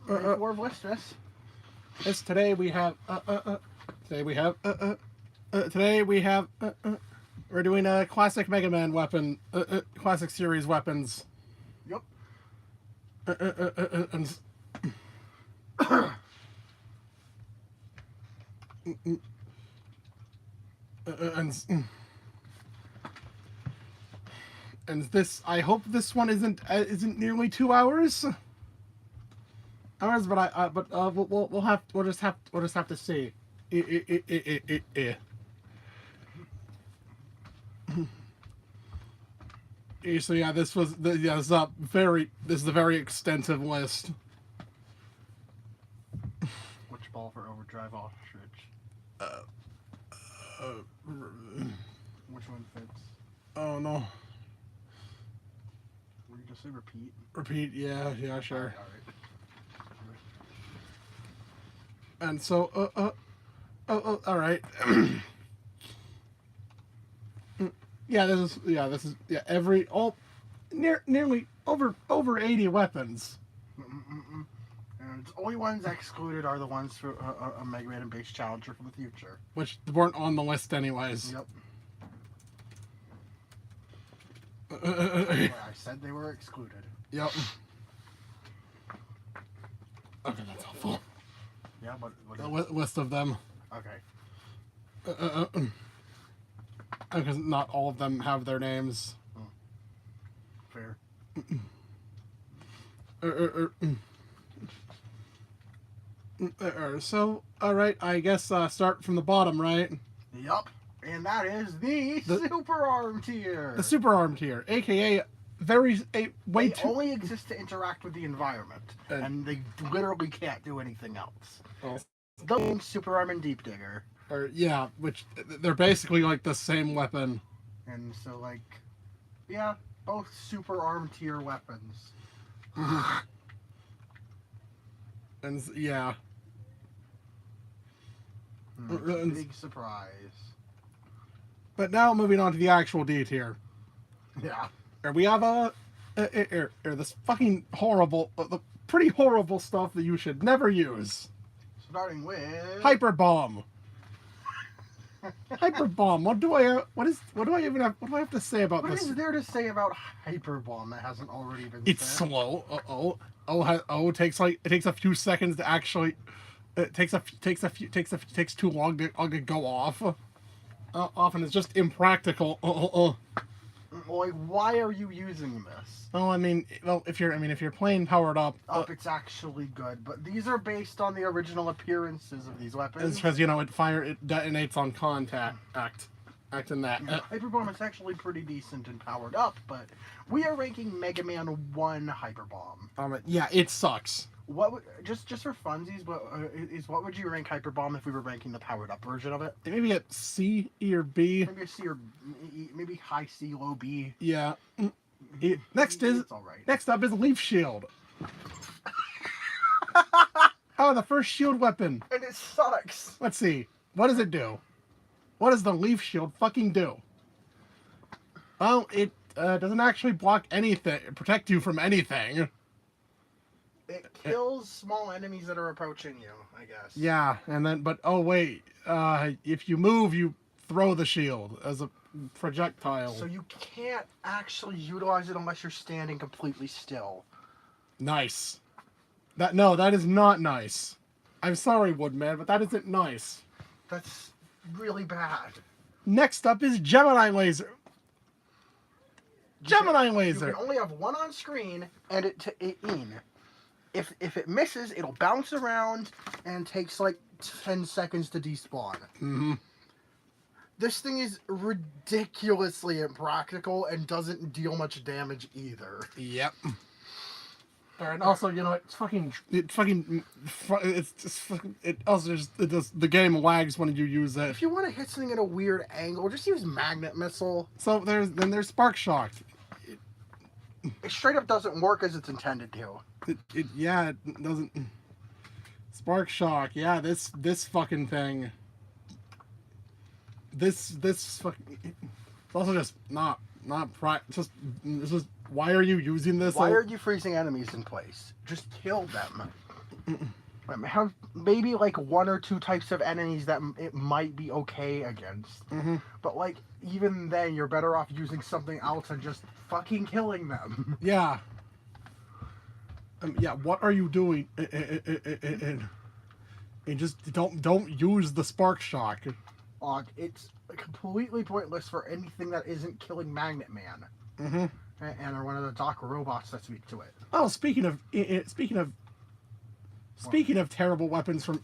4 of Listmas. Yes, today we have we're doing a classic Mega Man weapon, classic series weapons. Yep. And and this, I hope this one isn't nearly 2 hours. We'll just have to see. So yeah, this is a very extensive list. Which ball for overdrive ostrich? Which one fits? Oh no. Were you just say repeat? Repeat, yeah, sure. All right. And so, all right. Nearly over 80 weapons. And the only ones excluded are the ones for a Mega Man and base challenger for the future, Which weren't on the list anyways. Yep. I said they were excluded. Yep. Okay, that's helpful. Yeah, but List of them. Okay. Because not all of them have their names. Fair. So, all right, I guess start from the bottom, right? Yup. And that is the Super Arm tier. The Super Arm tier, aka They only exist to interact with the environment, and they literally can't do anything else. Oh. The Super Arm and Deep Digger. Yeah, which they're basically like the same weapon. And so, like, yeah, both Super Arm tier weapons. And yeah. Big surprise. But now moving on to the actual D tier. Yeah. We have this fucking horrible, the pretty horrible stuff that you should never use. Starting with Hyper Bomb. Hyper Bomb. What do I have to say about this? What is there to say about Hyper Bomb that hasn't already been It's said? slow. It takes a few seconds to actually. It takes too long to go off. Often it's just impractical. Like, why are you using this? Oh, if you're playing powered up, It's actually good, but these are based on the original appearances of these weapons. it's because it detonates on contact. Acting that. Hyper Bomb is actually pretty decent and powered up, but we are ranking Mega Man 1 Hyper Bomb. Yeah, it sucks. Just for funsies, what would you rank Hyper Bomb if we were ranking the powered up version of it? Maybe a C, E, or B. Maybe a C or maybe high C, low B. Yeah. It's all right. Next up is Leaf Shield. Oh, the first shield weapon. And it sucks. Let's see. What does it do? What does the Leaf Shield fucking do? Well, it doesn't actually block anything, protect you from anything. It kills small enemies that are approaching you, I guess. Yeah, but oh wait, if you move, you throw the shield as a projectile. So you can't actually utilize it unless you're standing completely still. Nice. That is not nice. I'm sorry, Woodman, but that isn't nice. That's really bad. Next up is Gemini Laser. Gemini Laser. You can only have one on screen, and it in. If it misses, it'll bounce around and takes like 10 seconds to despawn. Mm-hmm. This thing is ridiculously impractical and doesn't deal much damage either. Yep. And also, the game lags when you use it. If you want to hit something at a weird angle, just use Magnet Missile. So there's Spark Shock. It straight up doesn't work as it's intended to. It doesn't. Spark Shock, yeah, this fucking thing. This fucking. It's also just not this is. Why are you using this? Why are you freezing enemies in place? Just kill them. Have maybe like one or two types of enemies that it might be okay against. Mm-hmm. But like even then, you're better off using something else and just fucking killing them. Yeah. Yeah. What are you doing? And just don't use the spark shock. It's completely pointless for anything that isn't killing Magnet Man. Mm-hmm. And are one of the dock robots that speak to it. Oh, speaking of terrible weapons from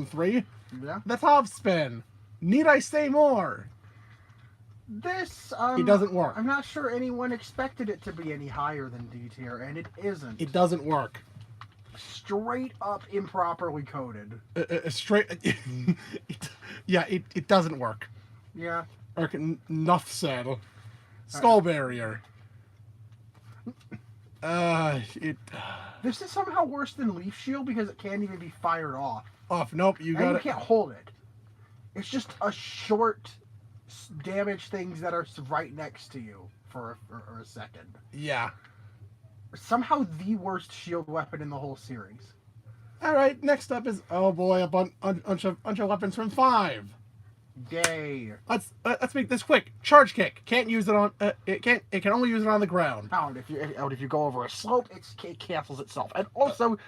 3, Yeah. the top spin. Need I say more? This It doesn't work. I'm not sure anyone expected it to be any higher than D tier, and it isn't. It doesn't work. Straight up improperly coded. Straight. It doesn't work. Yeah. Enough said. Skull barrier. This is somehow worse than Leaf Shield because it can't even be fired off. Nope, you And got you it. can't hold it. It's just a short damage things that are right next to you for a second. Yeah. Somehow the worst shield weapon in the whole series. All right. Next up is a bunch of weapons from 5. Yay! Let's make this quick. Charge kick. Can't use it on. It can only use it on the ground. If you go over a slope, it cancels itself. And also,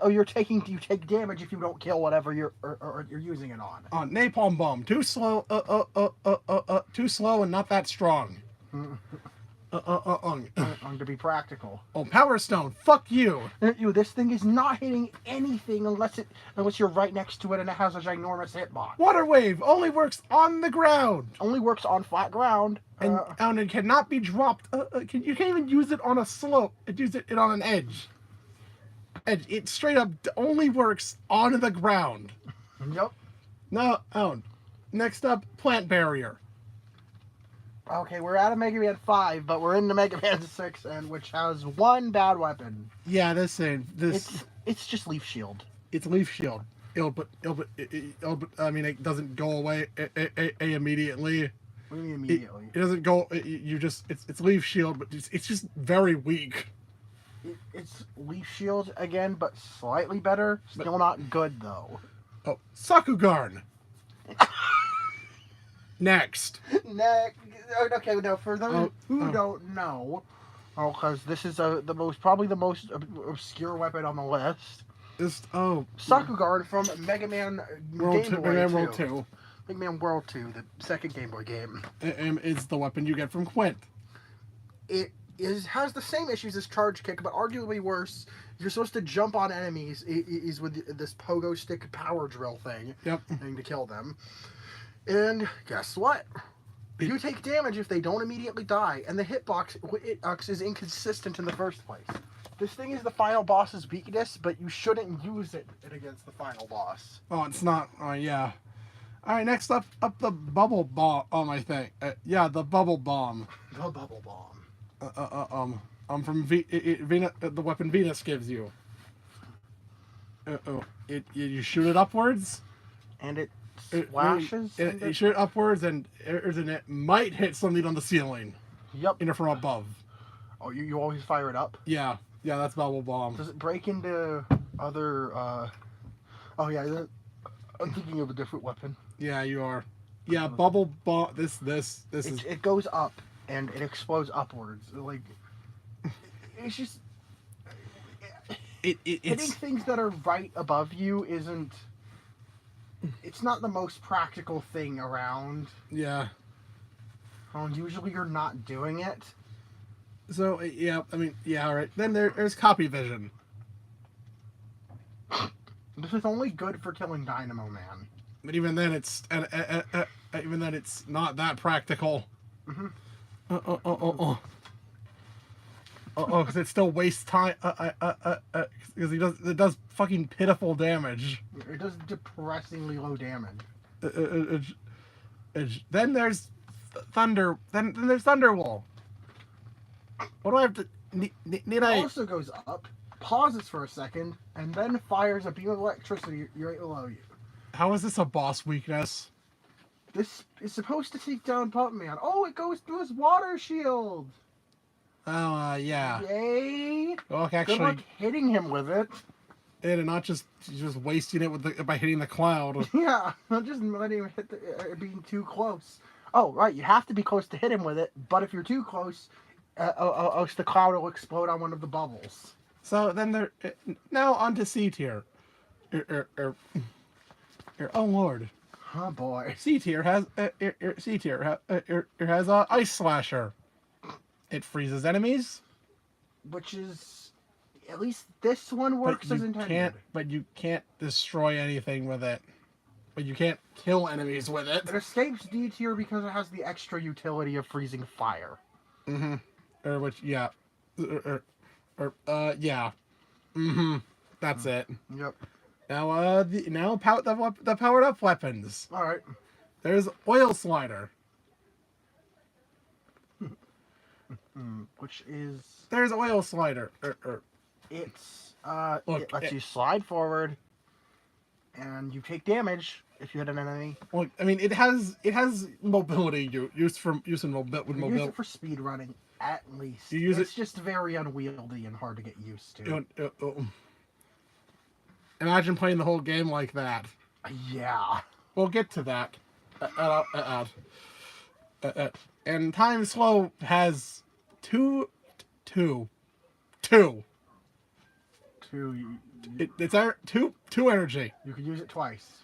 you take damage if you don't kill whatever you're using it on. Napalm bomb. Too slow. Too slow and not that strong. To be practical. Oh, Power Stone. Fuck you. This thing is not hitting anything unless you're right next to it and it has a ginormous hitbox. Water Wave only works on the ground. Only works on flat ground. And it cannot be dropped. You can't even use it on a slope. Use it on an edge. It straight up only works on the ground. Yep. No. Oh. Next up, Plant Barrier. Okay, we're out of Mega Man 5, but we're into Mega Man 6, which has one bad weapon. Yeah, this. It's just Leaf Shield. It's Leaf Shield. I mean, it doesn't go away immediately. What do you mean immediately? It doesn't go. It's Leaf Shield, but it's just very weak. It's Leaf Shield again, but slightly better. Still not good though. Oh, Sakugarn. Next. Okay, now for those who don't know, because this is probably the most obscure weapon on the list. Sakugarn from Mega Man Game Boy World 2. Mega Man World 2, the second Game Boy game. It's the weapon you get from Quint. It has the same issues as Charge Kick, but arguably worse. You're supposed to jump on enemies is with this pogo stick power drill thing. Yep. Thing to kill them. And guess what? You take damage if they don't immediately die, and the hitbox is inconsistent in the first place. This thing is the final boss's weakness, but you shouldn't use it against the final boss. Oh, it's not. Yeah. All right, next up the bubble bomb. I think. The bubble bomb. The bubble bomb. From Venus, the weapon Venus gives you. You shoot it upwards, and it flashes. You shoot it upwards, and it might hit something on the ceiling. Yep. From above. Oh, you always fire it up? Yeah, that's bubble bomb. Does it break into other? Oh yeah, I'm thinking of a different weapon. Yeah, you are. Yeah, bubble bomb. This is. It goes up and it explodes upwards. Like it's just. Hitting things that are right above you isn't. It's not the most practical thing around. Yeah. Usually you're not doing it. So yeah, I mean all right. Then there's copy vision. This is only good for killing Dynamo Man. But even then, it's not that practical. Mm-hmm. Because it still wastes time. Because it does fucking pitiful damage. It does depressingly low damage. Then there's Thunder. Then there's Thunderwall. What do I have to? It also goes up, pauses for a second, and then fires a beam of electricity right below you. How is this a boss weakness? This is supposed to take down Pup Man. Oh, it goes through his water shield. Oh, yeah. Yay! Well, actually, good luck hitting him with it. and not just wasting it by hitting the cloud. Yeah, not just letting him hit being too close. Oh, right, you have to be close to hit him with it, but if you're too close, the cloud will explode on one of the bubbles. So then there. Now on to C tier. Oh lord. Oh boy. C tier has Ice Slasher. It freezes enemies, Which is, at least this one works as intended. But you can't destroy anything with it. But you can't kill enemies with it. It escapes D tier because it has the extra utility of freezing fire. Mm-hmm. Yeah. Yeah. Mm-hmm. That's it. Yep. Now, the powered up weapons. All right. There's Oil Slider. Which is... There's Oil Slider. It's, Look, it lets you slide forward, and you take damage if you hit an enemy. Well, I mean, it has mobility use in mobility. Use it for speed running, at least. It's just very unwieldy and hard to get used to. Imagine playing the whole game like that. Yeah. We'll get to that. And Time Slow has two. It's two energy. You can use it twice.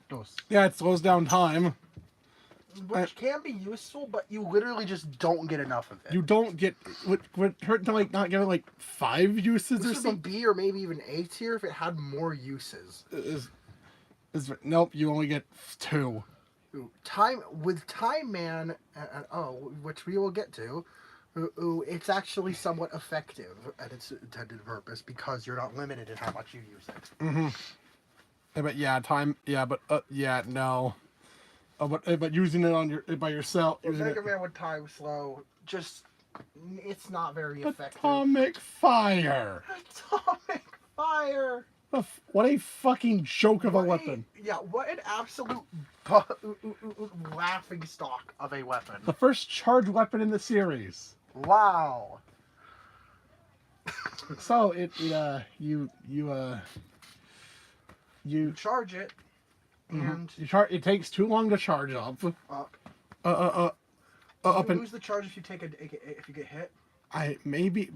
Dos. Yeah, it slows down time. Which can be useful, but you literally just don't get enough of it. You don't get... Would hurt to not give it 5 uses or something? B or maybe even A tier if it had more uses. Nope, you only get 2. Time Man, which we will get to, it's actually somewhat effective at its intended purpose because you're not limited in how much you use it. Mm-hmm. No. But using it by yourself. Mega Man with Time Slow, it's not very effective. Atomic Fire. Atomic Fire. What a fucking joke of a weapon. What an absolute laughing stock of a weapon. The first charged weapon in the series. Wow. So you charge it, and it takes too long to charge up. You lose the charge if you if you get hit. Maybe.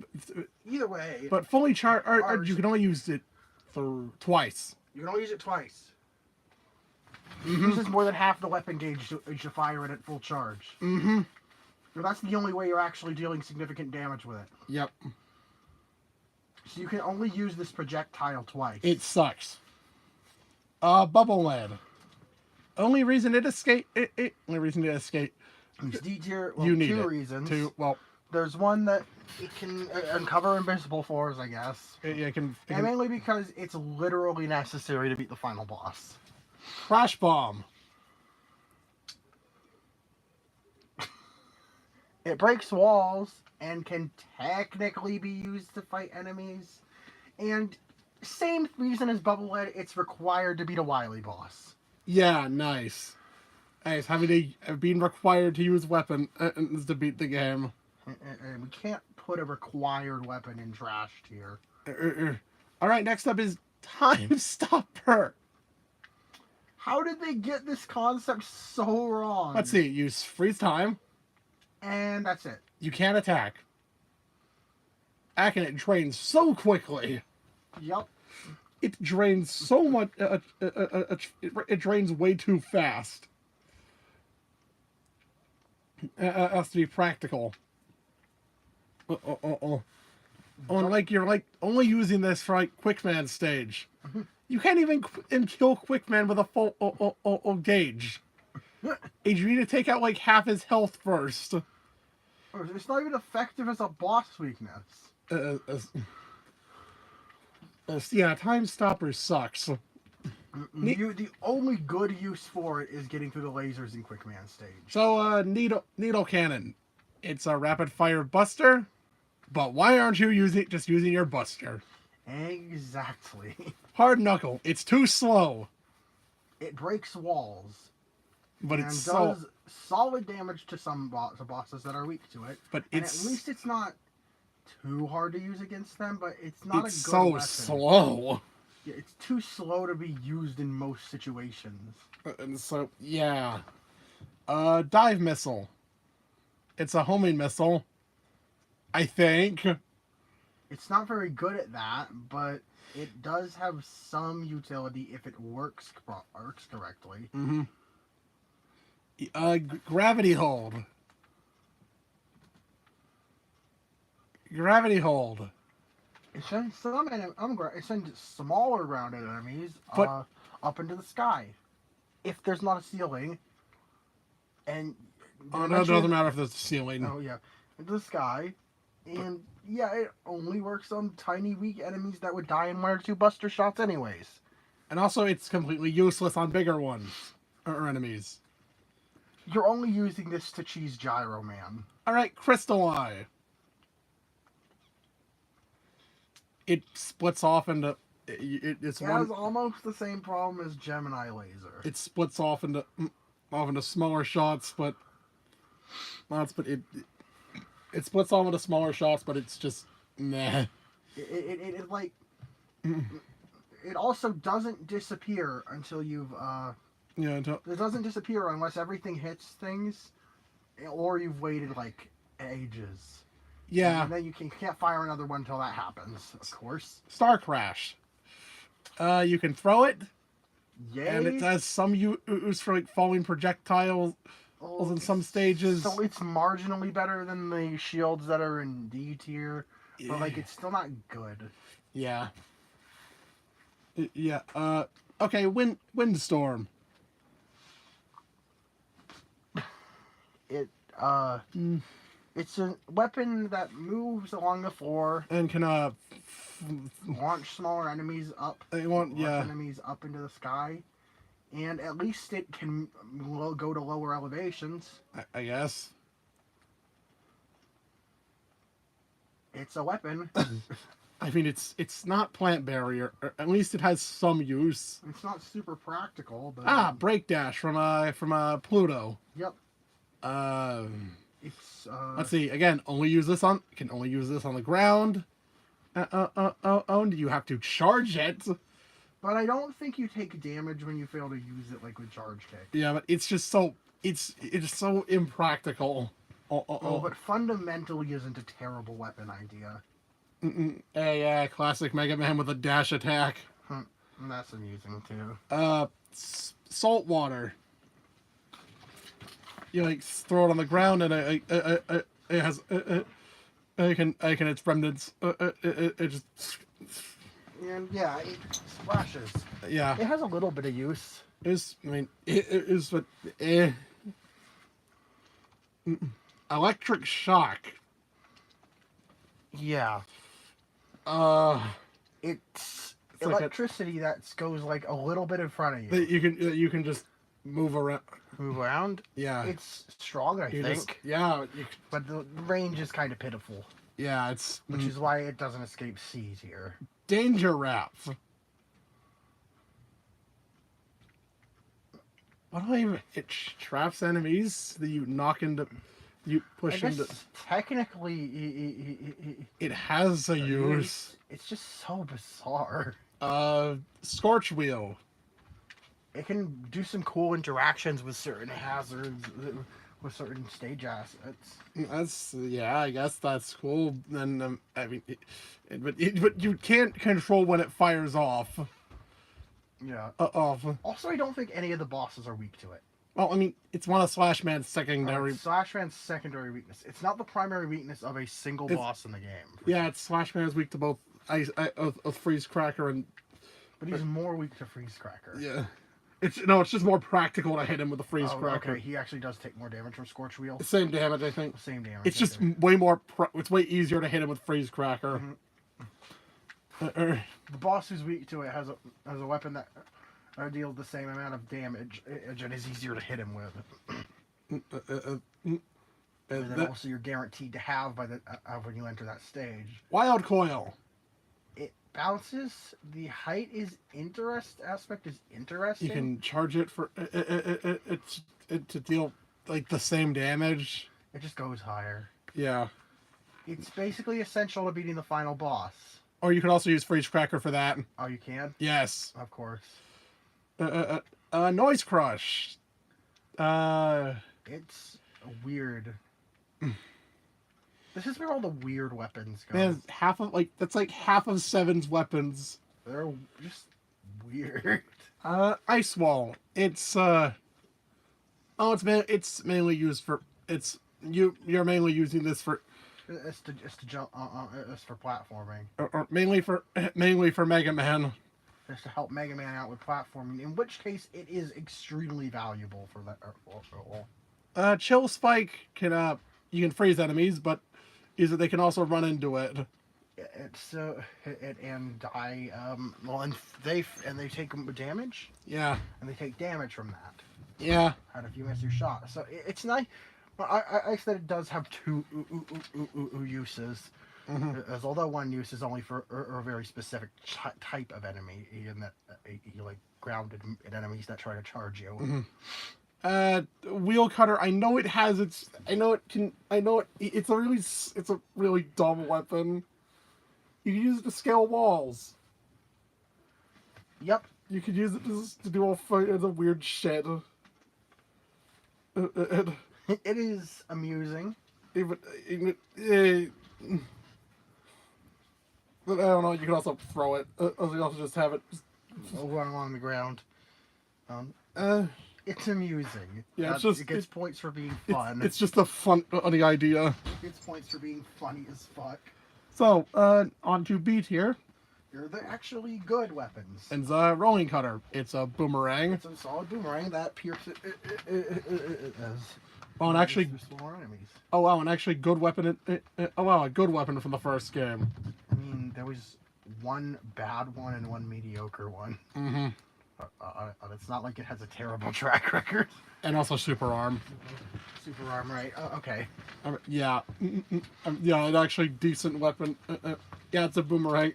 Either way. But fully charged, you can only use it twice. You can only use it twice. It uses more than half the weapon gauge to fire it at full charge. Mm-hmm. So that's the only way you're actually dealing significant damage with it. Yep. So you can only use this projectile twice. It sucks. Bubble Lead. Only reason it escaped. Only reason it escaped. It's D tier. Well, you need two it. reasons. Well, there's one that it can uncover invisible floors, I guess. It can mainly because it's literally necessary to beat the final boss. Crash Bomb. It breaks walls and can technically be used to fight enemies. And same reason as Bubble Lead, it's required to beat a Wily boss. Yeah, nice. Nice, being required to use weapons to beat the game. And we can't put a required weapon in trash tier. Alright, next up is Time Stopper. How did they get this concept so wrong? Let's see, use freeze time. And that's it. You can't attack. And it drains so quickly. Yep. It drains so much. It drains way too fast. Has to be practical. Like you're only using this for Quickman stage. You can't even kill Quickman with a full gauge. You need to take out half his health first. It's not even effective as a boss weakness. Yeah, Time Stopper sucks. The only good use for it is getting through the lasers in Quickman stage. So, Needle Cannon. It's a rapid fire buster, but why aren't you just using your buster? Exactly. Hard Knuckle. It's too slow. It breaks walls. But and it's does solid damage to some bosses that are weak to it. But at least it's not too hard to use against them, but it's not It's a good so weapon. slow. Yeah, it's too slow to be used in most situations. And so, yeah. Dive missile. It's a homing missile. I think. It's not very good at that, but it does have some utility if it works correctly. Mm-hmm. Gravity hold. Gravity hold. It sends it sends smaller rounded enemies But- up into the sky. If there's not a ceiling, and Oh, no, it doesn't matter if there's a ceiling. oh yeah, into the sky, and yeah, it only works on tiny weak enemies that would die in 1 or 2 buster shots anyways. And also, it's completely useless on bigger ones. Or enemies. You're only using this to cheese Gyro Man. Alright, Crystal Eye. It splits off into... It's It has almost the same problem as Gemini Laser. It splits off into smaller shots, but it splits off into smaller shots, but it's just meh. It like it also doesn't disappear until you've Yeah, it doesn't disappear unless everything hits things, or you've waited like ages. yeah. And then you can't fire another one until that happens. Of course. Star Crash. You can throw it, Yay. and it has some use for like falling projectiles in some stages. So it's marginally better than the shields that are in D tier, but like it's still not good. Yeah. Yeah. Okay. Windstorm. It it's a weapon that moves along the floor And can launch smaller enemies up. Enemies up into the sky, and at least it can go to lower elevations. I guess. It's a weapon. I mean, it's not plant barrier. Or at least it has some use. It's not super practical, but Break dash from Pluto. yep. It's Let's see. Again, can only use this on the ground. You have to charge it. But I don't think you take damage when you fail to use it, like with charge kick. Yeah, but it's just so it's so impractical. But fundamentally isn't a terrible weapon idea. Yeah, classic Mega Man with a dash attack. And that's amusing too. Salt water. You like throw it on the ground and it has its remnants. It just And yeah, it splashes. yeah. It has a little bit of use. It is what electric shock. Yeah. It's like electricity that goes like a little bit in front of you. That you can just move around. Move around. Yeah. It's strong, I think. But the range is kind of pitiful. Yeah, it's Which is why it doesn't escape C tier. danger wrap. What do I even? It traps enemies that you knock into. You push I guess into. technically, It has a use. it's just so bizarre. Scorch wheel. It can do some cool interactions with certain hazards, with certain stage assets. I guess that's cool. And I mean, but you can't control when it fires off. Yeah. Off. Also, I don't think any of the bosses are weak to it. Well, I mean, it's one of Slash Man's secondary. Slash Man's secondary weakness. It's not the primary weakness of a single boss in the game. Yeah, it's Slash Man is weak to both Freeze Cracker and. But he's more weak to Freeze Cracker. Yeah. It's just more practical to hit him with a Freeze Cracker. Okay, he actually does take more damage from Scorch Wheel. Same damage, I think. Same damage. It's just way more. It's way easier to hit him with Freeze Cracker. The boss who's weak to it has a weapon that deals the same amount of damage and is easier to hit him with. And then also you're guaranteed to have by when you enter that stage. Wild Coil. It bounces. The height aspect is interesting. You can charge it for to deal like the same damage. It just goes higher. Yeah. It's basically essential to beating the final boss. Or you could also use Freeze Cracker for that. Oh, you can? Yes. Of course. Noise Crush. It's weird. This is where all the weird weapons go. Man, that's like half of Seven's weapons. They're just weird. Ice Wall. It's mainly used for you're mainly using this for It's to jump. It's for platforming. or mainly for Mega Man. Just to help Mega Man out with platforming. In which case, it is extremely valuable for that. Chill Spike can you can freeze enemies, but is that they can also run into it. It's and die. Well, and they take damage. Yeah. And they take damage from that. Yeah. And if you miss your shot, so it's nice. I said it does have two uses. As although one use is only for a very specific type of enemy, in that you like grounded enemies that try to charge you. Wheel Cutter. I know it has its. I know it can. I know it. It's a really dumb weapon. You can use it to scale walls. Yep. You could use it to do all kinds of weird shit. It is amusing. But I don't know. You can also throw it. You also just have it Run along the ground. It's amusing. Yeah, it gets points for being fun. It's just a funny idea. It gets points for being funny as fuck. So, on to B tier. They're actually good weapons. And the Rolling Cutter. It's a boomerang. It's a solid boomerang that pierces. Oh, and actually, enemies. Oh wow, and actually, good weapon. Oh wow, a good weapon from the first game. I mean, there was one bad one and one mediocre one. Mm-hmm. It's not like it has a terrible track record. And also Super Arm. Super Arm, right? Okay. Yeah. Yeah, an actually decent weapon. Yeah, it's a boomerang.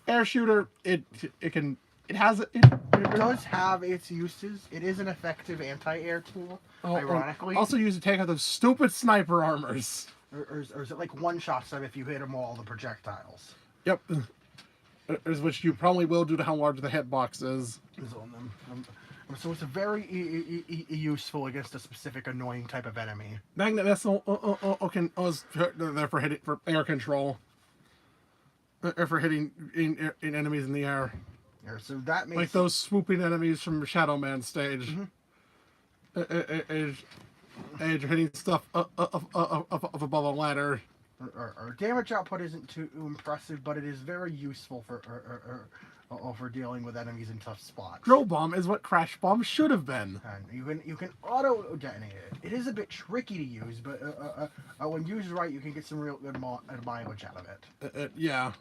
Air shooter. It does have its uses. It is an effective anti-air tool. Ironically. Also used to take out those stupid sniper armors. Or is it like one shots them if you hit them all the projectiles? Yep. Which you probably will due to how large the hitbox is. On them. So it's a very useful against a specific annoying type of enemy. Magnet missile is there for air control. Or for hitting in enemies in the air. Yeah, so that makes like those swooping enemies from Shadow Man stage. You're hitting stuff up above a ladder. Our damage output isn't too impressive, but it is very useful for dealing with enemies in tough spots. Drill Bomb is what Crash Bomb should have been. And you can auto detonate it. It is a bit tricky to use, but when used right, you can get some real good mileage out of it. Yeah.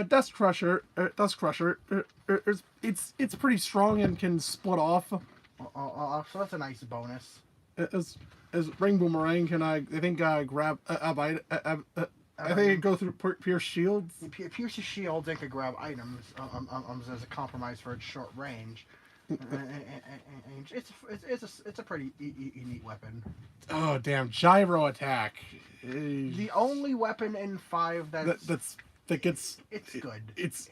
Dust Crusher. It's pretty strong and can split off. So that's a nice bonus. As Ring Boomerang can I think grab I think it go through Pierce shields. Pierce shields and can grab items as a compromise for its short range. It's a pretty neat weapon. Oh damn! Gyro attack. The only weapon in 5 that gets it's good. It's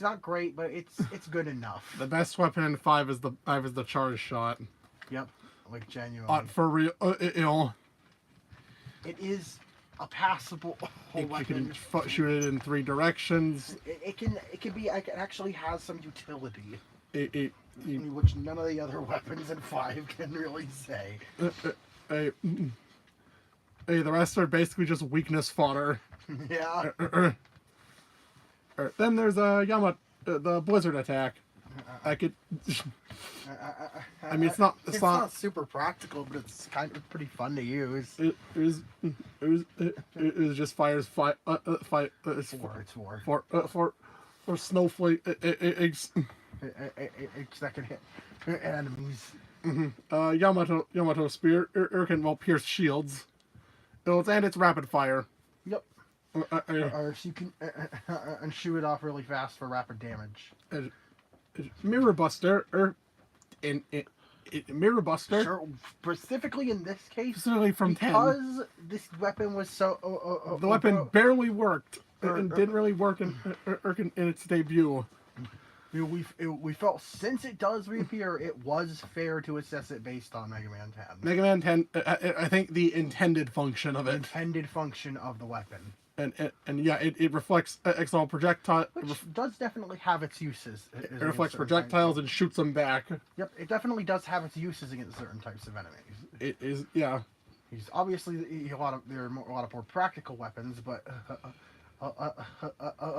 not great, but it's good enough. The best weapon in 5 is the charge shot. Yep, like genuine. For real, it is a passable weapon. You can shoot it in 3 directions. It actually has some utility. Which none of the other weapons in 5 can really say. The rest are basically just weakness fodder. Yeah. Then there's the Blizzard attack. I could. I mean, it's not super practical, but it's kind of pretty fun to use. It just fires It's for snowflake eggs. That can hit enemies. Yamato spear can pierce shields. And it's rapid fire. Yep. Or so you can and shoot it off really fast for rapid damage. Mirror Buster Mirror Buster. Sure, specifically in this case, Specifically from 10. because this weapon was so The weapon barely worked and didn't really work in its debut. we felt since it does reappear, it was fair to assess it based on Mega Man 10. Mega Man 10, I think the intended function of it. Intended function of the weapon. And yeah, it reflects external projectile. Which does definitely have its uses. It reflects projectiles and shoots them back. Yep, it definitely does have its uses against certain types of enemies. It is, yeah. He's obviously there are a lot of more practical weapons, but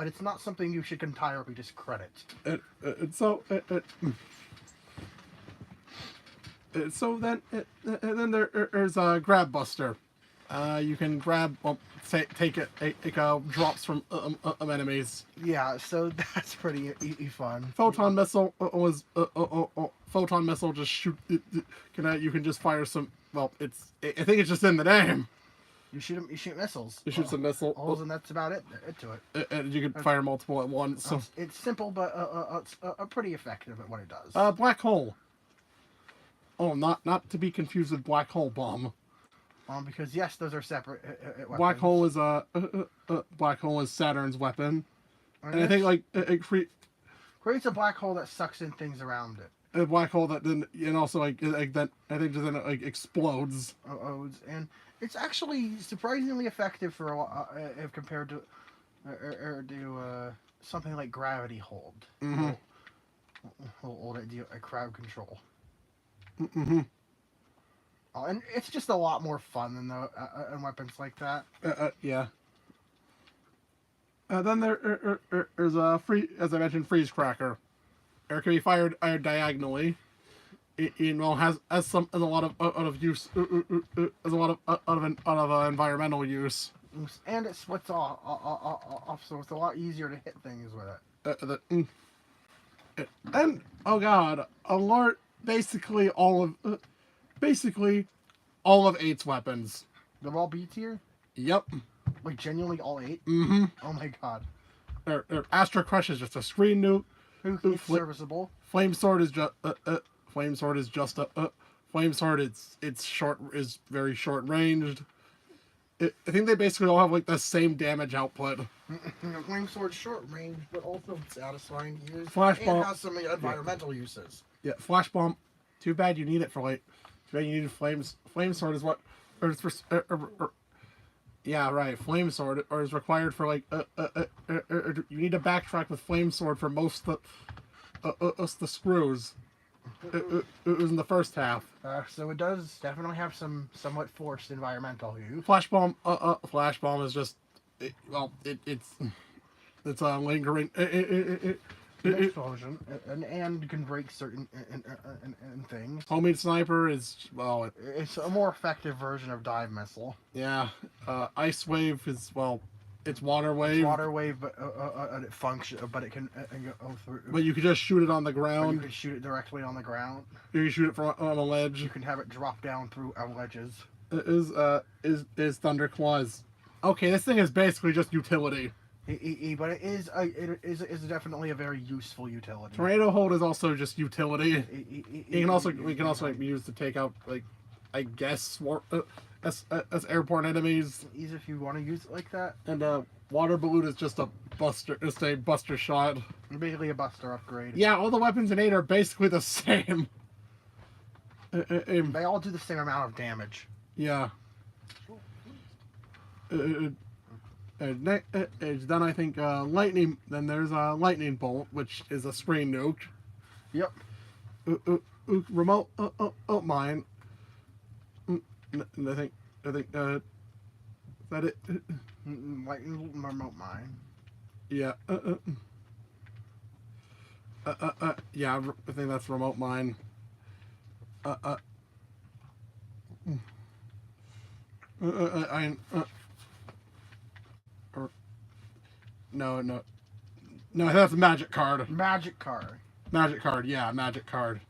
it's not something you should entirely discredit. So then there's a Grab Buster. You can grab, take drops from enemies. Yeah, so that's pretty fun. Photon missile photon missile just shoot. You can just fire some. Well, I think it's just in the name. You shoot missiles. You shoot some missiles, and that's about it to it. And you can fire multiple at once. So it's simple, but it's pretty effective at what it does. Black hole. Oh, not to be confused with black hole bomb. Because yes, those are separate weapons. Black hole is Saturn's weapon, and I think it creates a black hole that sucks in things around it. A black hole that then and also that I think then it explodes. And it's actually surprisingly effective for if compared to something like Gravity Hold. Mm-hmm. Hold a crowd control. Mm-hmm. And it's just a lot more fun than weapons like that. Yeah. Then there's a as I mentioned, Freeze Cracker. It can be fired diagonally. It has a lot of use. Has a lot of environmental use. And it splits off, so it's a lot easier to hit things with it. And oh god, alert! Basically all of 8's weapons. They're all B tier? Yep. Like genuinely all 8? Mm-hmm. Oh my god. Astro Crush is just a screen nuke. It's serviceable. Flame Sword is just Flame Sword is just a Flame Sword. Is very short ranged. I think they basically all have like the same damage output. Flame Sword's short range, but also satisfying to use. Flash and Bomb has some environmental uses. Yeah, Flash Bomb. Too bad you need it for like. Too bad you need flames. Flame Sword is what. Yeah, right. Flame Sword is required for like. You need to backtrack with Flame Sword for most of the screws. It was in the first half. So it does definitely have some somewhat forced environmental use. Flash Bomb is just. It's a lingering. Explosion and can break certain things. Homemade Sniper is it's a more effective version of Dive Missile. Yeah, Ice Wave is it's Water Wave. It's Water Wave, but it functions, but it can go through. But you can just shoot it on the Or ground. you can shoot it directly on the ground. You can shoot it from on a ledge. You can have it drop down through ledges. Is Thunder Claws. Okay, this thing is basically just utility. But it is definitely a very useful utility. Tornado Hold is also just utility. We can also be used to take out I guess as airborne enemies. Easy if you want to use it like that. And Water Balloon is just a buster. It's a buster shot. Basically a buster upgrade. Yeah, all the weapons in 8 are basically the same. They all do the same amount of damage. Yeah. Then I think lightning. Then there's a lightning bolt, which is a screen nuke. Yep. Remote mine. I think is that it? Lightning remote mine. Yeah. Yeah. I think that's remote mine. No, that's a magic card. Magic card. Magic card, yeah, magic card.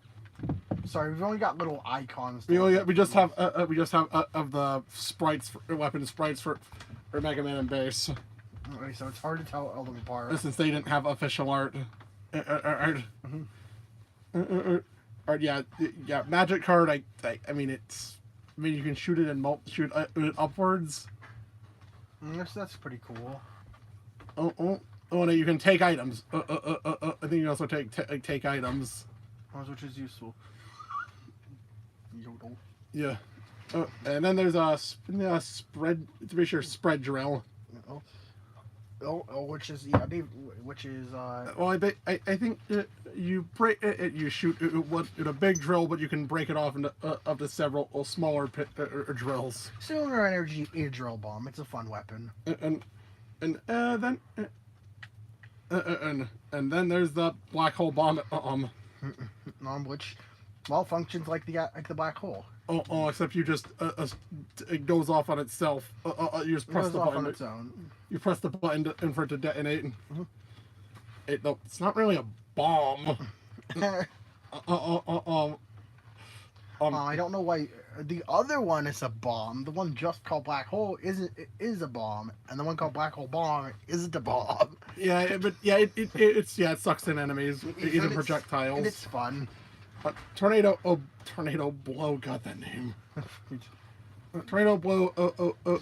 Sorry, we've only got little icons. We just have of the sprites, weapon sprites for Mega Man and Base. Okay, so it's hard to tell all of them apart. Since they didn't have official art. or yeah, magic card. I mean it's. I mean you can shoot it and shoot it upwards. Yes, that's pretty cool. Oh no, you can take items. I think you can also take items. Which is useful. Yodel. Yeah. And then there's a spread. To be sure, spread drill. Which is which is Well, I think you break it. You shoot it a big drill, but you can break it off into up to several smaller drills. similar energy drill bomb. It's a fun weapon. And then there's the black hole bomb. Which, well, functions like the black hole. Except you just it goes off on itself. You just press It goes the off button. on its own. You press the button for it to detonate. It's not really a bomb. I don't know why the other one is a bomb. The one just called black hole is a bomb, and the one called black hole bomb isn't a bomb. Yeah, but yeah, it sucks in enemies, even projectiles. And it's fun. Tornado blow. Got that name. Tornado blow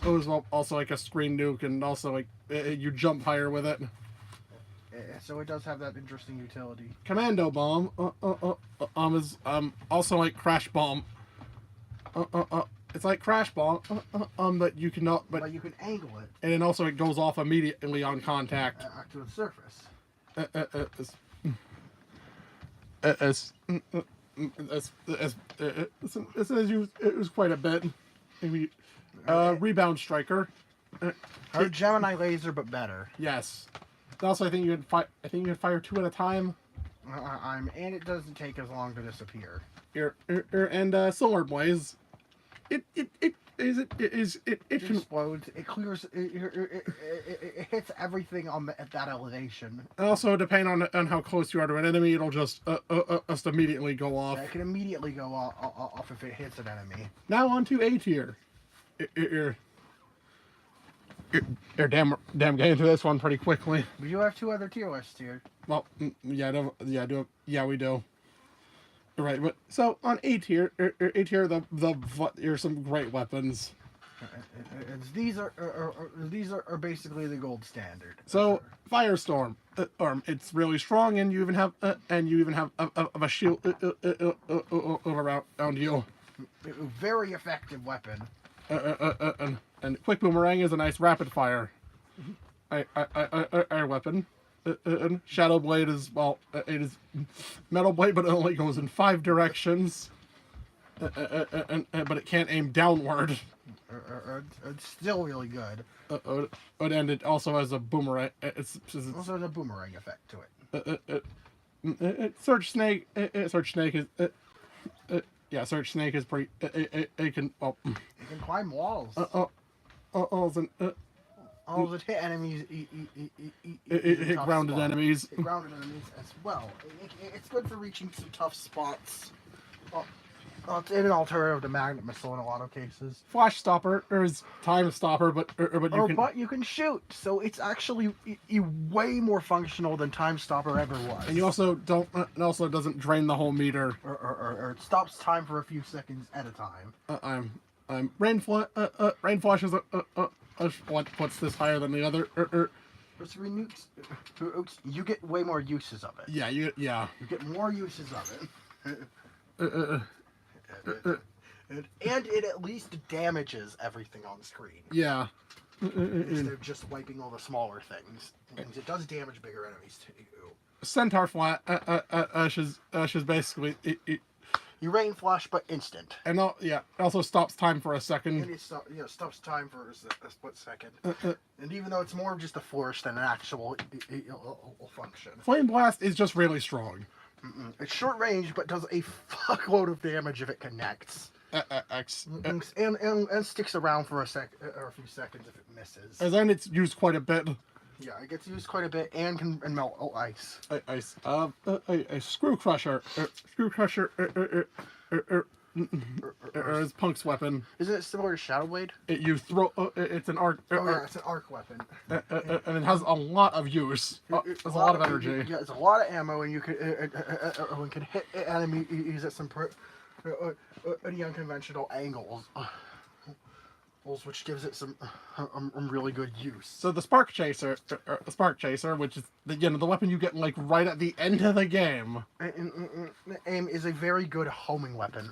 is also like a screen nuke, and also like you jump higher with it. So it does have that interesting utility. Commando bomb is also like crash bomb. It's like crash bomb, but you cannot. But you can angle it. And then also it goes off immediately on contact. To the surface. It was quite a bit. Maybe, rebound striker. Or Gemini laser, but better. Yes. Also, I think you can fire 2 at a time. And it doesn't take as long to disappear. And solar blaze. It explodes. It clears. It hits everything at that elevation. And also, depending on how close you are to an enemy, it'll just immediately go off. Yeah, it can immediately go off if it hits an enemy. Now on to A tier. You're damn getting to this one pretty quickly. We do have 2 other tier lists here. Well, yeah, we do. Right, but so on A tier, here's some great weapons. These are basically the gold standard. So Firestorm, it's really strong, and you even have a shield around you. Very effective weapon. And Quick Boomerang is a nice rapid fire air weapon. Shadow Blade is, well, it is Metal Blade, but it only goes in 5 directions. But it can't aim downward. It's still really good. And it also has a boomerang. It's also has a boomerang effect to it. Search Snake. Search Snake is. Search Snake is pretty. It can. Well, it can climb walls. It hit enemies. It hit grounded enemies. It grounded enemies as well. It's good for reaching some tough spots. It's an alternative to magnet missile in a lot of cases. Flash Stopper is Time Stopper, but you can shoot, so it's actually way more functional than Time Stopper ever was. And you also don't. It also doesn't drain the whole meter. Or it stops time for a few seconds at a time. Rain Flash is what's this higher than the other? You get way more uses of it. Yeah, you get more uses of it. And it at least damages everything on the screen. Yeah. Instead of just wiping all the smaller things. It does damage bigger enemies too. Centaur Flash is basically you rain flash, but instant. And it also stops time for a second. And it stops time for a split second. And even though it's more of just a force than an actual function. Flame Blast is just really strong. It's short range, but does a fuckload of damage if it connects. And sticks around for a few seconds if it misses. And then it's used quite a bit. Yeah, it gets used quite a bit and can melt ice. A Screw Crusher. Screw Crusher or his Punk's weapon. Isn't it similar to Shadow Blade? You throw. It's an arc. Oh yeah, it's an arc weapon. And it has a lot of use. It's a lot of energy. Yeah, it's a lot of ammo, and you can hit enemies at some any unconventional angles, which gives it some really good use. So the Spark Chaser, which is the weapon you get like right at the end of the game. Aim is a very good homing weapon,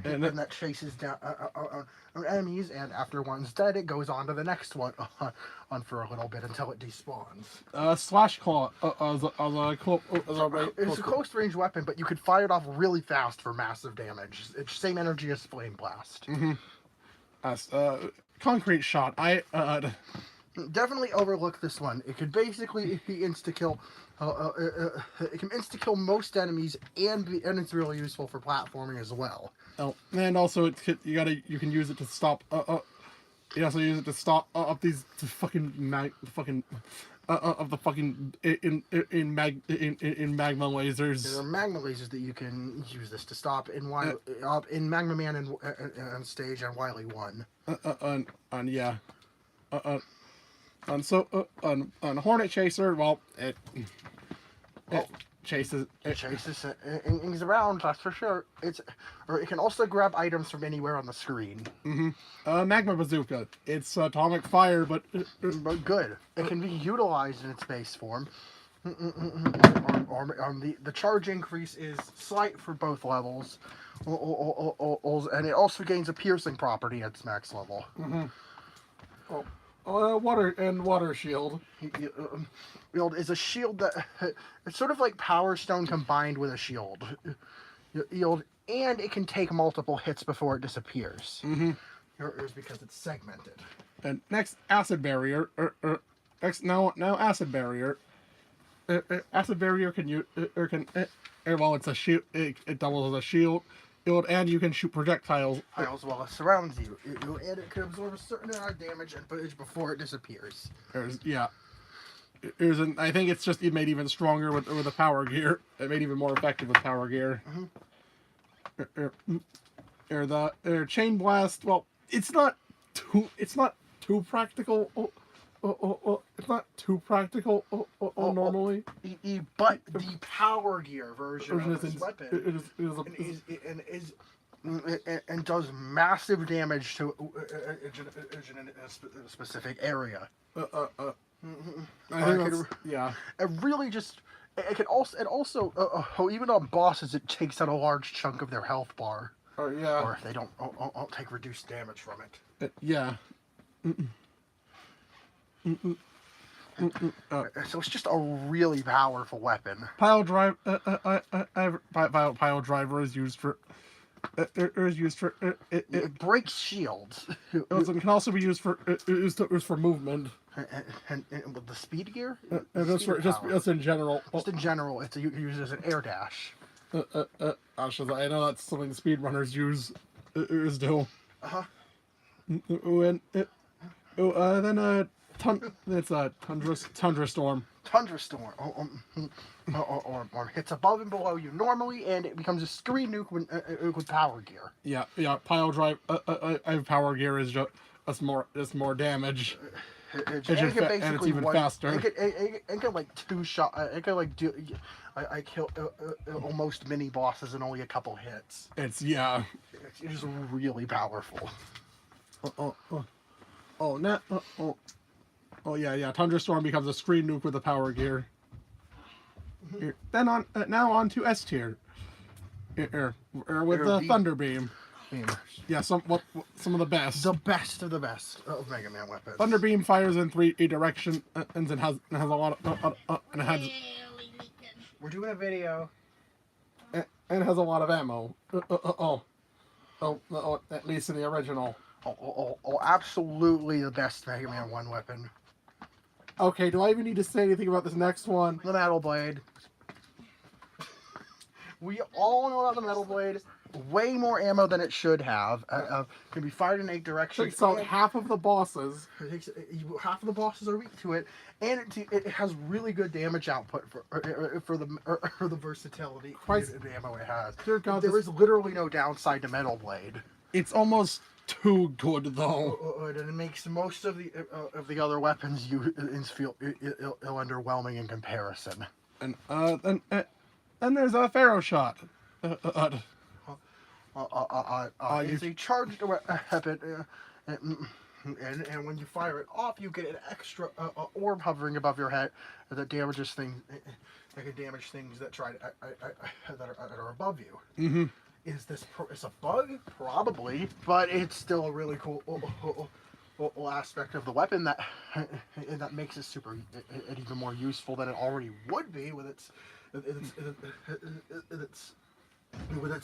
and that chases down enemies, and after one's dead, it goes on to the next one on for a little bit until it despawns. Slash Claw It's a close range weapon, but you could fire it off really fast for massive damage. It's same energy as Flame Blast. Concrete Shot. I definitely overlook this one. It could basically insta kill. It can insta kill most enemies, and it's really useful for platforming as well. Oh, and also you can use it to stop. You also use it to stop up these fucking of the fucking in magma lasers. There are magma lasers that you can use this to stop in Magma Man and stage and Wily 1. On Hornet Chaser, well, it chases things around, that's for sure. It can also grab items from anywhere on the screen. Magma Bazooka. It's atomic fire, but good. It can be utilized in its base form. The charge increase is slight for both levels, and it also gains a piercing property at its max level. Water shield. Is a shield that it's sort of like Power Stone combined with a shield. And it can take multiple hits before it disappears. It's because it's segmented. And next, Acid Barrier. Now Acid Barrier. Acid Barrier it's a shield. It doubles as a shield. And you can shoot projectiles while it surrounds you. And it can absorb a certain amount of damage before it disappears. I think it's just made even stronger with the power gear. It made even more effective with power gear. The Chain Blast. Well, it's not too practical. It's not too practical normally. But the power gear version of this weapon and does massive damage to a specific area. It really just. It also even on bosses, it takes out a large chunk of their health bar. Or if they don't take reduced damage from it. So it's just a really powerful weapon. Pile driver is used for. It breaks shields. It can also be used for movement. And with the speed gear. Just in general. Just in general, it's used as an air dash. I know that's something speedrunners use. Do. It's a Tundra Storm. Tundra Storm. Or hits above and below you normally, and it becomes a screen nuke with power gear. Yeah. Pile drive. Power gear is just more damage. And it's even faster. It can like two shot. It can like do. I kill almost mini bosses in only a couple hits. It's just really powerful. Tundra Storm becomes a screen nuke with the power gear. Then now on to S tier. With the Thunder Beam. Yeah, some of the best. The best of the best of Mega Man weapons. Thunder Beam fires in 3 directions and has a lot of We're doing a video. And it has a lot of ammo. At least in the original. Absolutely the best Mega Man 1 weapon. Okay, do I even need to say anything about this next one? The Metal Blade. We all know about the Metal Blade. way more ammo than it should have. Can be fired in 8 directions. Takes out and half of the bosses. half of the bosses are weak to it, and it has really good damage output for the versatility of the ammo it has. Dear God, There is literally no downside to Metal Blade. It's almost too good though. And it makes most of the other weapons you feel underwhelming in comparison. And then there's a Pharaoh shot. It's a charged weapon, and when you fire it off, you get an extra orb hovering above your head that damages things. That can damage things that that are above you. Mm-hmm. Is this is a bug? Probably, but it's still a really cool aspect of the weapon that makes it even more useful than it already would be with its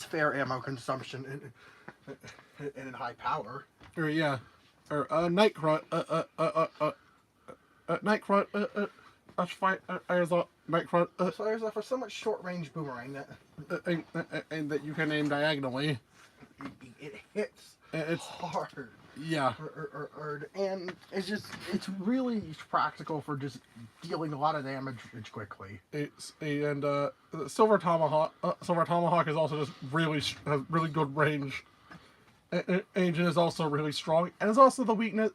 fair ammo consumption and in high power. Or yeah, or Nightcrawler. Nightcrawler. There's a Nightcrawler. So there's a for so much short range boomerang that and that you can aim diagonally. It hits. It's hard. Yeah. And it's really practical for just dealing a lot of damage quickly. Silver Tomahawk. Silver Tomahawk is also just has really good range. Agent is also really strong, and it's also the weakness.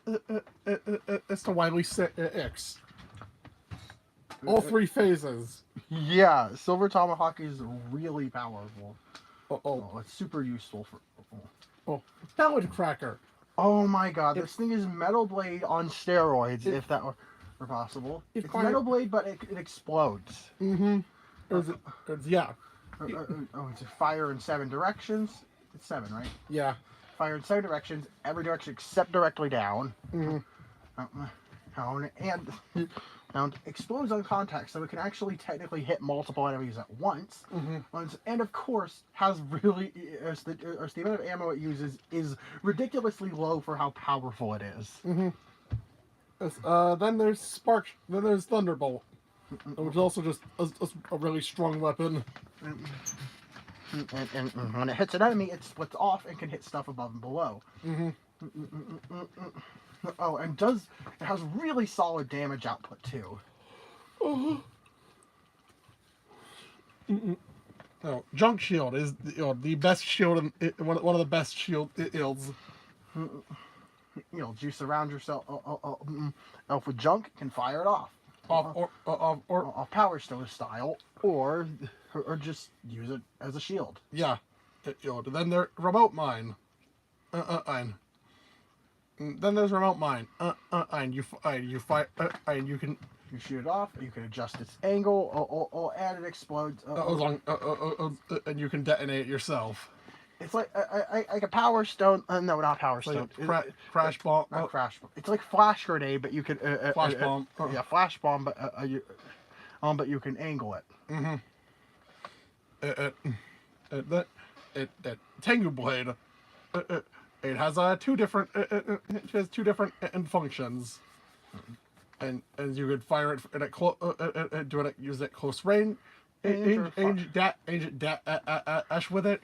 It's to Wily X. All 3 phases. Yeah, Silver Tomahawk is really powerful. It's super useful for. Salad Cracker. Oh my God, this thing is Metal Blade on steroids, if that were possible. It's Metal Blade, but it explodes. Mm-hmm. Yeah. It's a fire in 7 directions. It's 7, right? Yeah. Fire in 7 directions, every direction except directly down. Mm-hmm. And explodes on contact, so it can actually technically hit multiple enemies at once. Mm-hmm. And of course, has really the amount of ammo it uses is ridiculously low for how powerful it is. Mm-hmm. Then there's Spark. Then there's Thunderbolt, which is also just a really strong weapon. And when it hits an enemy, it splits off and can hit stuff above and below. Mm-hmm. Oh, and it has really solid damage output too. Oh, Junk Shield is the best shield, one of the best shield ills. You surround yourself with junk, can fire it off. Off Power Stone style, or just use it as a shield. Yeah. Then there's Remote Mine. Then there's Remote Mine. You fire. You can shoot it off. You can adjust its angle, and it explodes. And you can detonate it yourself. It's like a Power Stone. No, not Power Stone. Crash bomb. Not crash bomb. It's like Flash Grenade, but you can Flash bomb. Yeah, Flash bomb, but you can angle it. Tengu Blade. It has two different. It has 2 different functions, and you could fire it at use it at close range, aim dash with it,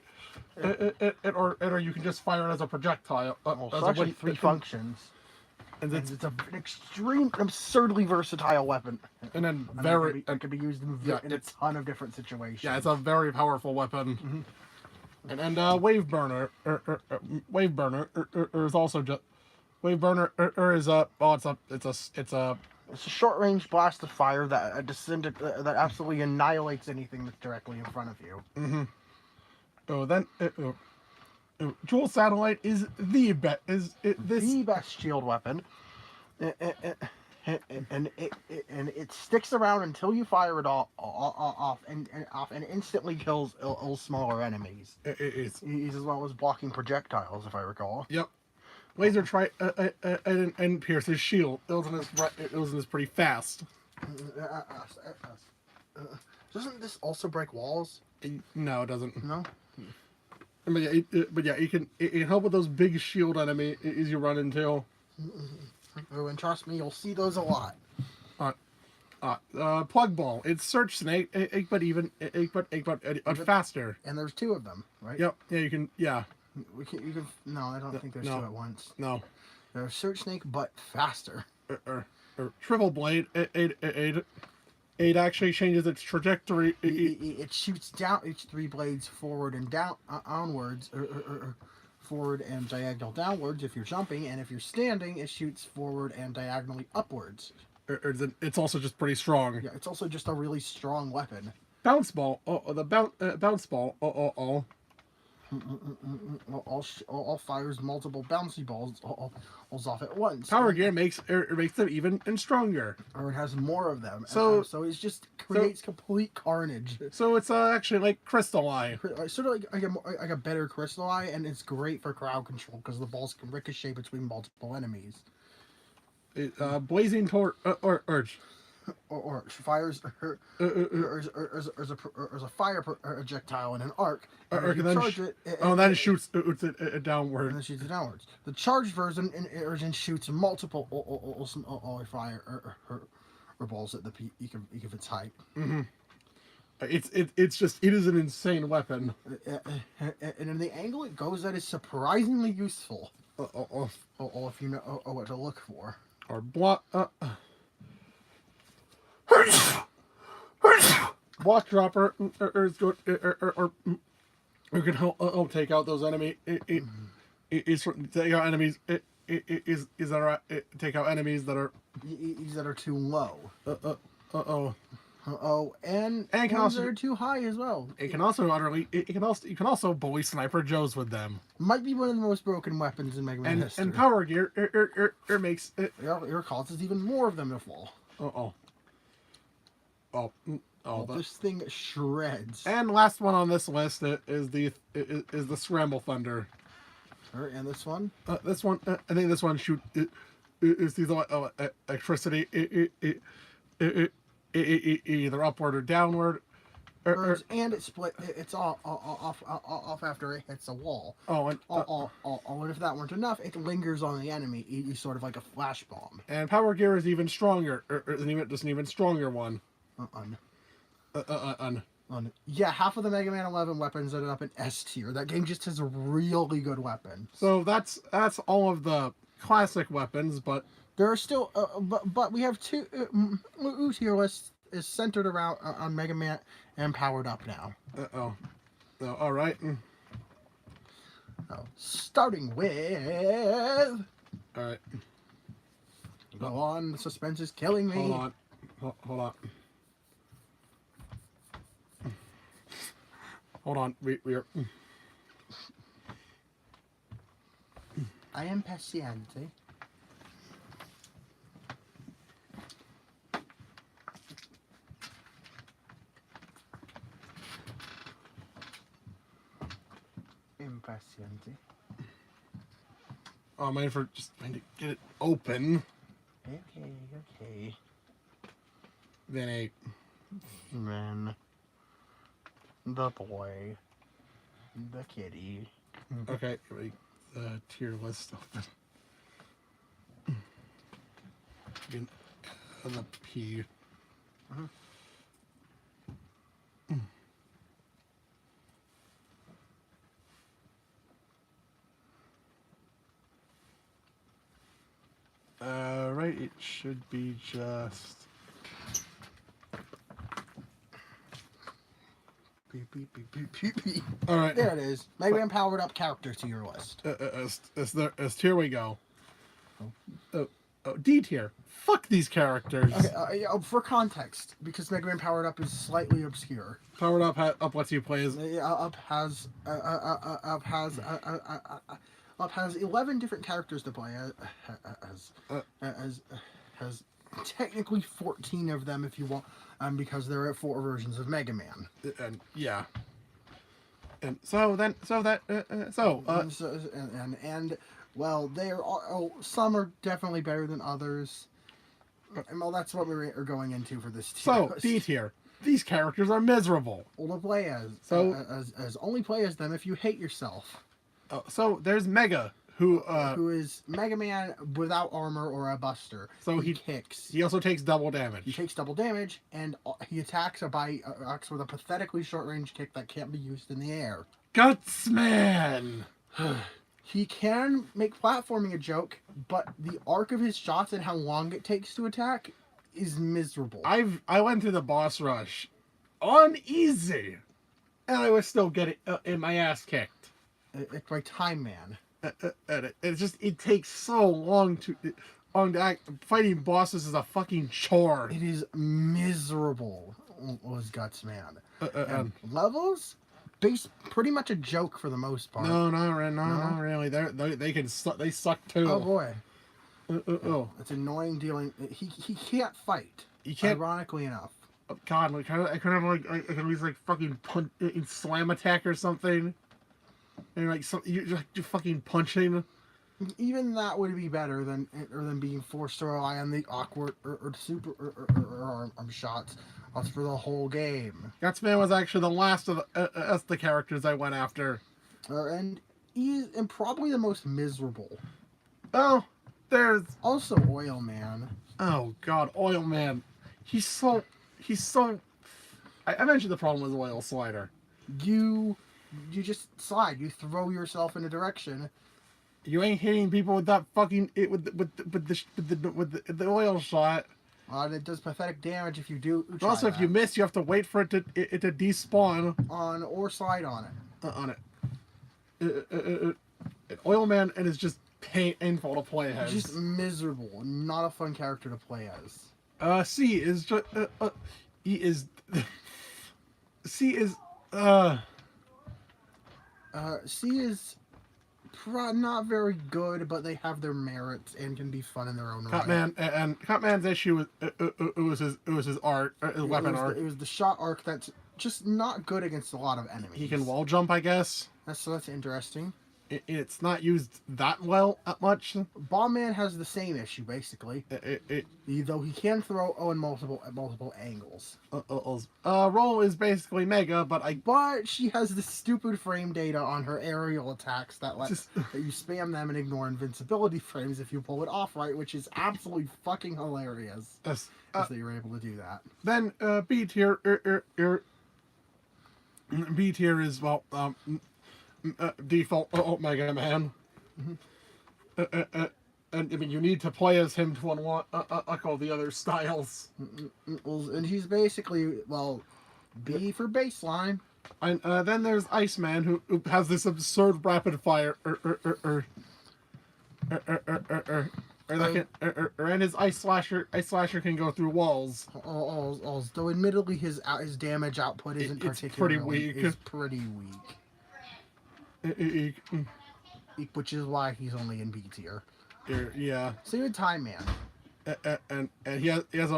or you can just fire it as a projectile. So actually 3 functions. And it's an absurdly versatile weapon. And then it can be used in a ton of different situations. Yeah, it's a very powerful weapon. And Wave Burner, Wave Burner is also just Wave Burner is it's a short range blast of fire that that absolutely annihilates anything that's directly in front of you. Then Jewel Satellite is the best shield weapon, and it sticks around until you fire it off and instantly kills smaller enemies. As well as blocking projectiles, if I recall. Yep. Laser try and pierces shield. Ilsen is pretty fast. Doesn't this also break walls? No, it doesn't. No. But yeah, it can help with those big shield enemies you run into. Oh, and trust me, you'll see those a lot. Plug Ball. It's Search Snake, but faster. And there's two of them, right? Yep. Yeah, you can. Yeah. You can. No, I don't think there's no. two at once. No. There's Search Snake, but faster. Triple Blade. It actually changes its trajectory. It shoots down each three blades forward and downwards, or forward and diagonal downwards if you're jumping, and if you're standing, it shoots forward and diagonally upwards. It's also just pretty strong. Yeah, it's also just a really strong weapon. Bounce Ball. Bounce Ball. All fires multiple bouncy balls off at once. Power Gear makes them even stronger. Or it has more of them. So it just creates complete carnage. So it's actually like Crystal Eye. Sort of like a better Crystal Eye, and it's great for crowd control because the balls can ricochet between multiple enemies. Blazing Urge. Or fires or a fire projectile in an arc. And then charge it. Then it shoots it downward. And then shoots it downwards. The charged version shoots multiple fire or balls at the peak of its height. Mm-hmm. It is an insane weapon. And in the angle it goes at is surprisingly useful. If you know what to look for. Or block. Block dropper is good, or you can help take out those enemies. Take out enemies. Take out enemies that are too low. And can also are too high as well. You can also bully Sniper Joes with them. Might be one of the most broken weapons in Mega Man history. And Power Gear makes it. It causes even more of them to fall. This thing shreds. And last one on this list is the Scramble Thunder. And this one? This one, I think this one is the electricity. It either upward or downward. And it split. It's off after it hits a wall. And if that weren't enough, it lingers on the enemy. It's sort of like a flash bomb. And Power Gear is even stronger. An even stronger one. Yeah, half of the Mega Man 11 weapons ended up in S tier. That game just has really good weapons. So that's all of the classic weapons, but there are still, but we have two. U tier list is centered around on Mega Man and Powered Up now. All right. Starting with. All right. Go on. The suspense is killing me. Hold on. Hold on. We are. I am paciente. Impaciente. Oh, man, for just trying to get it open. Okay. Then the boy, the kitty. Okay, tier list open. The P. Right, it should be just. Beep. All right, there it is. Mega Man Powered Up character to your list. As tier we go. D tier. Fuck these characters. Okay, for context, because Mega Man Powered Up is slightly obscure. Powered Up lets you play as. Up has 11 different characters to play as technically 14 of them if you want, because there are 4 versions of Mega Man. And yeah. And well, they are all, some are definitely better than others. And well, that's what we're going into for this tier. So D tier. These characters are miserable. Well, to play as. As only play as them if you hate yourself. So there's Mega, who is Mega Man without armor or a buster. So he kicks. He also takes double damage. He takes double damage, and he attacks with a pathetically short-range kick that can't be used in the air. Guts Man! He can make platforming a joke, but the arc of his shots and how long it takes to attack is miserable. I went through the boss rush on easy, and I was still getting in my ass kicked. It's by Time Man. It takes so long to act. Fighting bosses is a fucking chore. It is miserable. Was Guts Man. And levels, pretty much a joke for the most part. No, not really. They suck too. Oh boy. Oh. It's annoying dealing. He can't fight. You can't. Ironically enough. God, I can use like fucking punch, slam attack or something. And like you're fucking punching. Even that would be better than being forced to rely on the awkward or super arm shots for the whole game. Gutsman was actually the last of the characters I went after, and he's probably the most miserable. Oh, there's also Oil Man. Oh God, Oil Man. He's so. I mentioned the problem with Oil Slider. You just slide. You throw yourself in a direction. You ain't hitting people with that fucking with the oil shot. And it does pathetic damage if you do. Also, if you miss, you have to wait for it to despawn on or slide on it. Oil Man and is just painful to play as. Just miserable. Not a fun character to play as. C is just C is not very good, but they have their merits and can be fun in their own right. Cutman's issue was his art, his weapon art. It was the shot arc that's just not good against a lot of enemies. He can wall jump, I guess. That's interesting. It's not used that much. Bomb Man has the same issue basically. Though he can throw in multiple angles. Roll is basically Mega, but she has the stupid frame data on her aerial attacks that you spam them and ignore invincibility frames if you pull it off right, which is absolutely fucking hilarious. Yes. If they were able to do that. Then B tier is default Mega Man. Mm-hmm. And I mean, you need to play as him to unlock all the other styles. And he's basically B for baseline. And then there's Iceman, who has this absurd rapid fire. And his ice slasher can go through walls. Though admittedly his damage output isn't particularly weak. It's pretty weak. Which is why he's only in B tier. Yeah. So you're Time Man. And he has his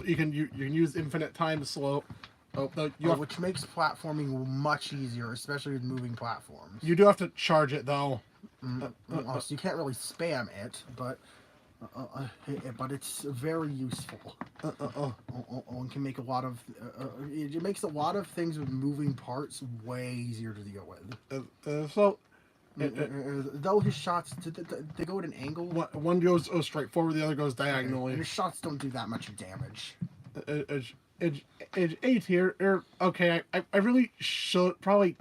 you can use infinite time slow. Which makes platforming much easier, especially with moving platforms. You do have to charge it though. So you can't really spam it, but it's very useful. And can make a lot of it makes a lot of things with moving parts way easier to deal with. Though his shots they go at an angle. One goes straight forward, the other goes diagonally. And his shots don't do that much damage. A tier. Okay, I really should probably.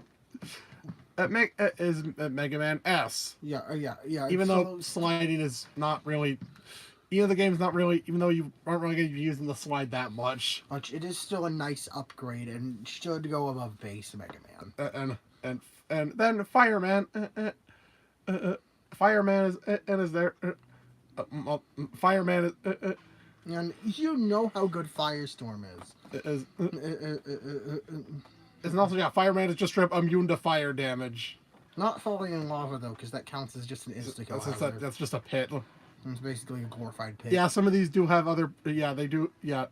Is Mega Man S. Yeah. Even though sliding is not really, the game's not really, even though you aren't really going to be using the slide that much. It is still a nice upgrade and should go above base Mega Man. And then Fireman. Fireman is there. Fireman is. And you know how good Firestorm is. And also, Fireman is just straight up immune to fire damage. Not falling in lava, though, because that counts as just an insta-kill. That's just a pit. It's basically a glorified pit. Yeah, some of these do have other... Yeah, they do... Yeah.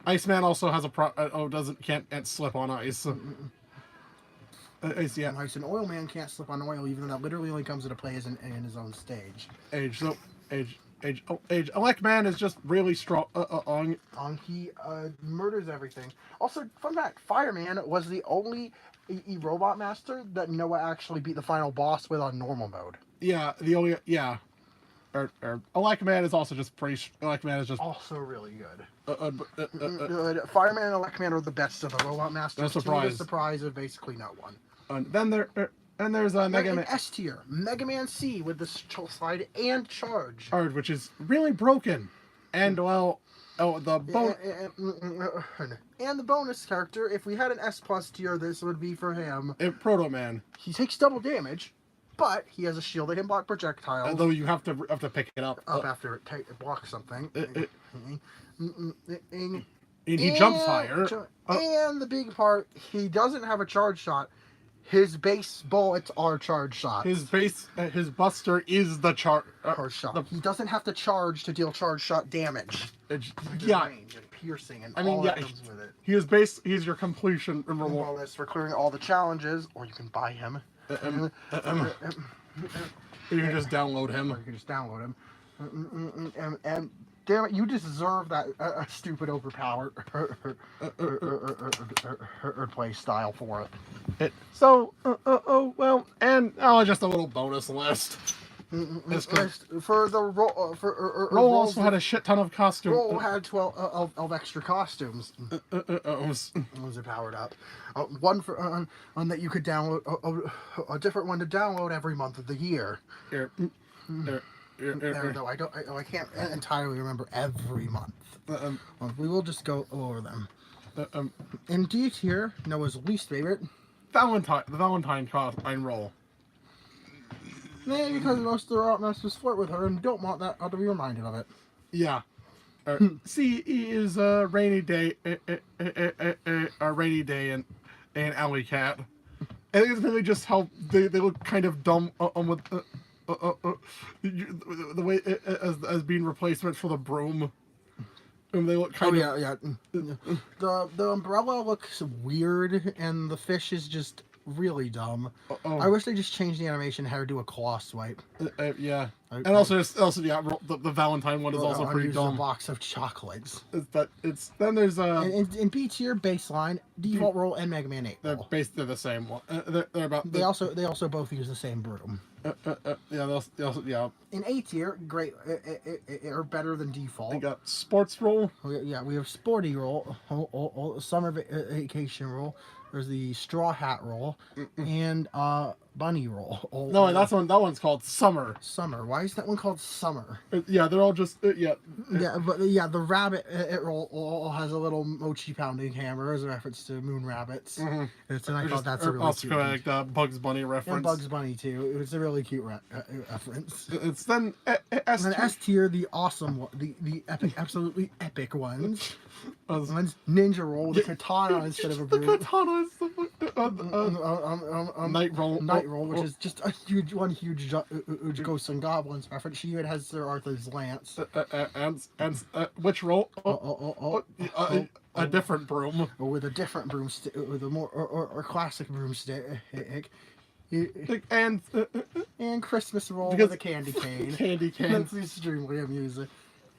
Iceman also has a can't slip on ice. Yeah. Ice and Oil Man can't slip on oil, even though that literally only comes into play in his own stage. Elect Man is just really strong. He murders everything. Also, fun fact: Fireman was the only robot master that Noah actually beat the final boss with on normal mode. Yeah, the only Elect Man is also just pretty. Elect Man is just also really good. Fireman and Elect Man are the best of the robot masters. No surprise. To the surprise of basically no one. Then there's Mega Man S tier, Mega Man C with the slide and charge. Which is really broken, and well, and the bonus character. If we had an S plus tier, this would be for him. Proto Man. He takes double damage, but he has a shield that can block projectiles. Although you have to pick it up after it blocks something. And he jumps higher. And the big part, he doesn't have a charge shot. His base bullets are charge shots. His buster is the charge shot. He doesn't have to charge to deal charge shot damage. Range and piercing and all that comes with it. He's your completion bonus for clearing all the challenges, or you can buy him. You can just download him. And damn it, you deserve that stupid overpowered play style for it. So, and just a little bonus list. For the roll, Roll also had a shit ton of costumes. Roll had 12 of extra costumes. Those are powered up. One for that you could download, a different one to download every month of the year. Though I can't entirely remember every month. We will just go over them. In D tier, Noah's least favorite, the Valentine costume roll. Maybe because most of the rock masters flirt with her and don't want that to be reminded of it. Yeah. C is a rainy day, and Alley Cat. I think it's really just how they look kind of dumb with the way as being replacement for the broom. And they look kind of. The umbrella looks weird, and the fish is just really dumb. I wish they just changed the animation how to do a claw swipe. And the Valentine one is also pretty dumb. A box of chocolates. Then there's in B tier baseline, default roll and Mega Man 8 roll. They're the same one. They also both use the same broom. In A tier, great, are better than default. They got sports roll. We have sporty roll, summer vacation roll. There's the straw hat roll and bunny roll. That one's called summer. Summer. Why is that one called summer? They're all just but the rabbit roll has a little mochi pounding hammer as a reference to moon rabbits. And I thought that's a really cute. Also like the Bugs Bunny reference. And Bugs Bunny too. It's a really cute reference. It's then S tier, the awesome one, the epic, absolutely epic ones. One's ninja roll with a katana instead of a broom. The katana is night roll. Night roll, which is just a huge Ghosts and Goblins reference. She even has Sir Arthur's lance. And which roll? A different broom. With a different broomstick, with a more or classic broomstick. And Christmas roll with a candy cane. Candy cane. That's extremely amusing.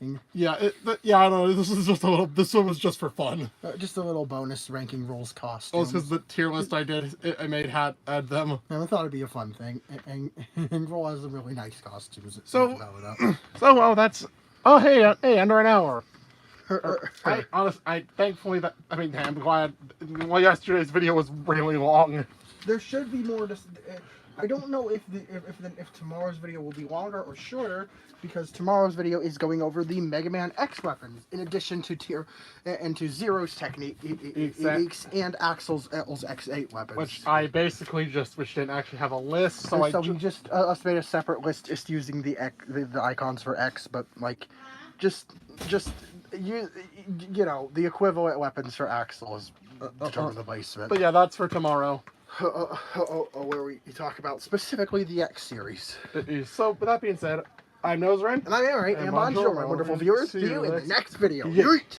I don't know. This one was just for fun. Just a little bonus ranking rolls costumes. Oh, it's because the tier list I made had them. And I thought it'd be a fun thing. And roll has some really nice costumes. That's. Oh, hey, under an hour. I'm glad. Well, yesterday's video was really long. There should be more. I don't know if tomorrow's video will be longer or shorter, because tomorrow's video is going over the Mega Man X weapons, in addition to Zero's techniques and Axel's X8 weapons. Which I basically just didn't actually have a list, so we just made a separate list just using the icons for X, but like just you know, the equivalent weapons for Axel is determine the placement. But yeah, that's for tomorrow. Where we talk about specifically the X series. So, with that being said, I'm Noseren. And I'm Aaron, and bonjour, my wonderful viewers. See you in the next video.